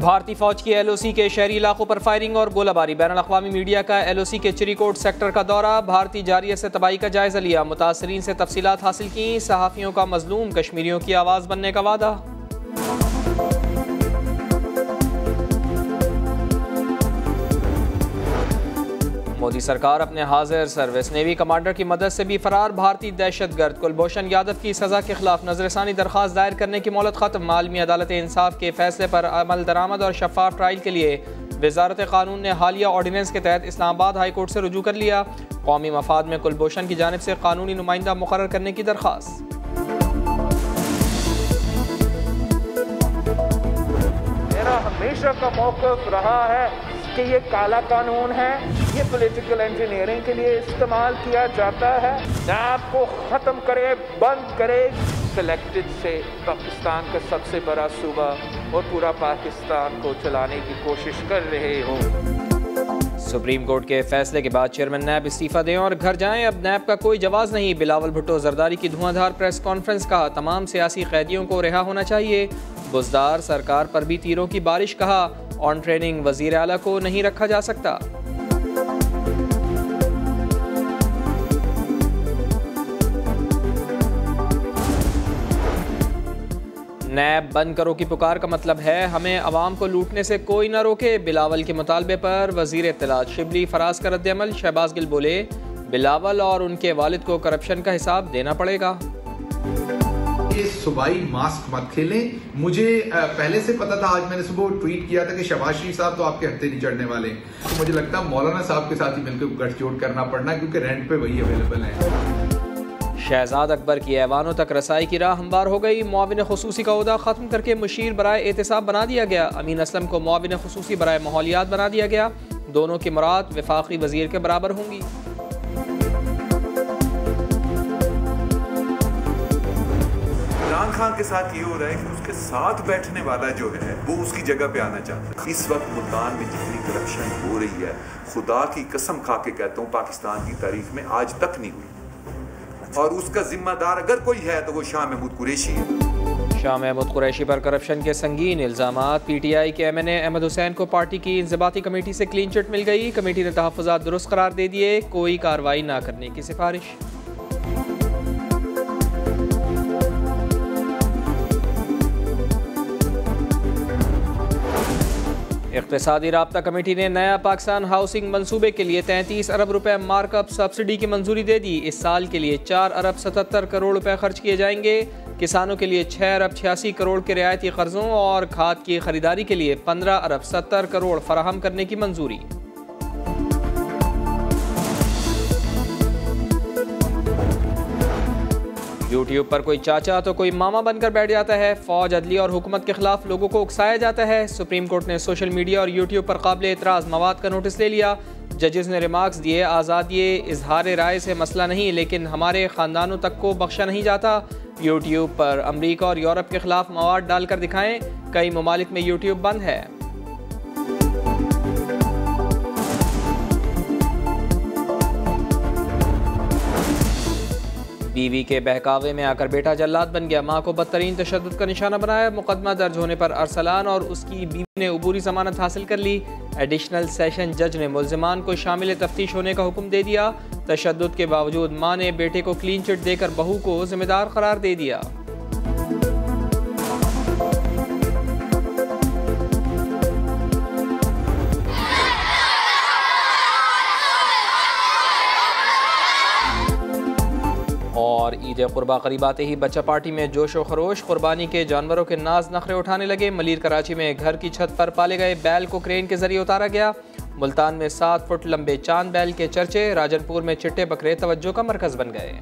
भारतीय फौज की LOC के शहरी इलाकों पर फायरिंग और गोलाबारी। बैनुल-अक़वामी मीडिया का LOC के चिरीकोट सेक्टर का दौरा, भारतीय जारियत से तबाही का जायजा लिया, मुतासरीन से तफसीलात हासिल की। सहाफ़ियों का मजलूम कश्मीरियों की आवाज़ बनने का वादा। मोदी सरकार अपने हाजिर सर्विस नेवी कमांडर की मदद से भी फरार भारतीय दहशतगर्द कुलभूषण यादव की सज़ा के खिलाफ नजरसानी दरख्वास्त दायर करने की मोहलत खत्म। आलमी अदालत इंसाफ के फैसले पर अमल दरामद और शफाफ ट्रायल के लिए वजारत कानून ने हालिया ऑर्डिनेंस के तहत इस्लामाबाद हाई कोर्ट से रुजू कर लिया। कौमी मफाद में कुलभूषण की जानिब से कानूनी नुमाइंदा मुकर्रर करने की दरख्वास्त। मेरा हमेशा का मौक़िफ़ रहा है कि ये काला कानून है, ये पॉलिटिकल इंजीनियरिंग के लिए इस्तेमाल किया जाता है। नैब को ख़त्म करे, बंद करे। सिलेक्टेड से पाकिस्तान का सबसे बड़ा सूबा और पूरा पाकिस्तान को चलाने की कोशिश कर रहे हो। सुप्रीम कोर्ट के फैसले के बाद चेयरमैन नैब इस्तीफा दें और घर जाएं, अब नैब का कोई जवाब नहीं। बिलावल भुट्टो जरदारी की धुआंधार प्रेस कॉन्फ्रेंस, कहा तमाम सियासी कैदियों को रिहा होना चाहिए। बुज़दार सरकार पर भी तीरों की बारिश, कहा ऑन ट्रेनिंग वज़ीर आला को नहीं रखा जा सकता। नैब बंद करो की पुकार का मतलब है हमें अवाम को लूटने से कोई ना रोके। बिलावल के मुतालबे पर वज़ीर इत्तलात शिबली फराज का रद्द-ए-अमल। शहबाज गिल बोले बिलावल और उनके वालिद को करप्शन का हिसाब देना पड़ेगा। ये सूबाई मास्क मत खेलें। मुझे पहले से पता था, आज मैंने सुबह ट्वीट किया था कि शहबाज शरीफ साहब तो आपके हत्थे नहीं चढ़ने वाले, तो मुझे लगता है मौलाना साहब के साथ ही मिलकर गठजोड़ करना पड़ना, क्योंकि रेंट पे वही अवेलेबल है। शहजाद अकबर की ऐवानों तक रसाई की राह हमवार हो गई। मुआविन खुसूसी का ओहदा खत्म करके मुशीर बराए एहतिसाब बना दिया गया। अमीन असलम को मुआविन खुसूसी बराए माहौलियात बना दिया गया। दोनों की मुराद वफाकी वजीर के बराबर होंगी। इमरान खान के साथ ये हो रहा है कि उसके साथ बैठने वाला जो है वो उसकी जगह पे आना चाहता है। इस वक्त मुल्तान में जितनी करप्शन हो रही है, खुदा की कसम खा के कहता हूँ पाकिस्तान की तारीख में आज तक नहीं हुई, और उसका जिम्मेदार अगर कोई है तो वो शाह महमूद कुरैशी है। शाह महमूद कुरैशी पर करप्शन के संगीन इल्जामात। PTI के MNA अहमद हुसैन को पार्टी की इंज़बाती कमेटी से क्लीन चिट मिल गई। कमेटी ने तहफ़्फ़ुज़ात दुरुस्त करार दे दिए, कोई कार्रवाई ना करने की सिफारिश। इक़्तिसादी राब्ता कमेटी ने नया पाकिस्तान हाउसिंग मंसूबे के लिए 33 अरब रुपए मार्कअप सब्सिडी की मंजूरी दे दी। इस साल के लिए 4 अरब 77 करोड़ रुपए खर्च किए जाएंगे। किसानों के लिए 6 अरब 86 करोड़ के रियायती कर्जों और खाद की खरीदारी के लिए 15 अरब 70 करोड़ फराहम करने की मंजूरी। यूट्यूब पर कोई चाचा तो कोई मामा बनकर बैठ जाता है। फौज, अदलिया और हुकूमत के खिलाफ लोगों को उकसाया जाता है। सुप्रीम कोर्ट ने सोशल मीडिया और यूट्यूब पर काबिल एतराज़ मवाद का नोटिस ले लिया। जजेस ने रिमार्क्स दिए, आज़ादी इजहार राय से मसला नहीं, लेकिन हमारे ख़ानदानों तक को बख्शा नहीं जाता। यूट्यूब पर अमरीका और यूरोप के खिलाफ मवाद डालकर दिखाएं। कई ममालिक में यूट्यूब बंद है। बीवी के बहकावे में आकर बेटा जल्लाद बन गया, मां को बदतरीन तशद्दुद का निशाना बनाया। मुकदमा दर्ज होने पर अरसलान और उसकी बीवी ने अबूरी जमानत हासिल कर ली। एडिशनल सेशन जज ने मुल्जिमान को शामिल तफ्तीश होने का हुक्म दे दिया। तशद्दुद के बावजूद मां ने बेटे को क्लीन चिट देकर बहू को जिम्मेदार करार दे दिया। और ईद कुर्बा करीब आते ही बच्चा पार्टी में जोश व खरोश। कुर्बानी के जानवरों के नाज नखरे उठाने लगे। मलीर कराची में घर की छत पर पाले गए बैल को क्रेन के जरिए उतारा गया। मुल्तान में 7 फुट लंबे चांद बैल के चर्चे। राजनपुर में चिट्टे बकरे तवज्जो का मरकज बन गए।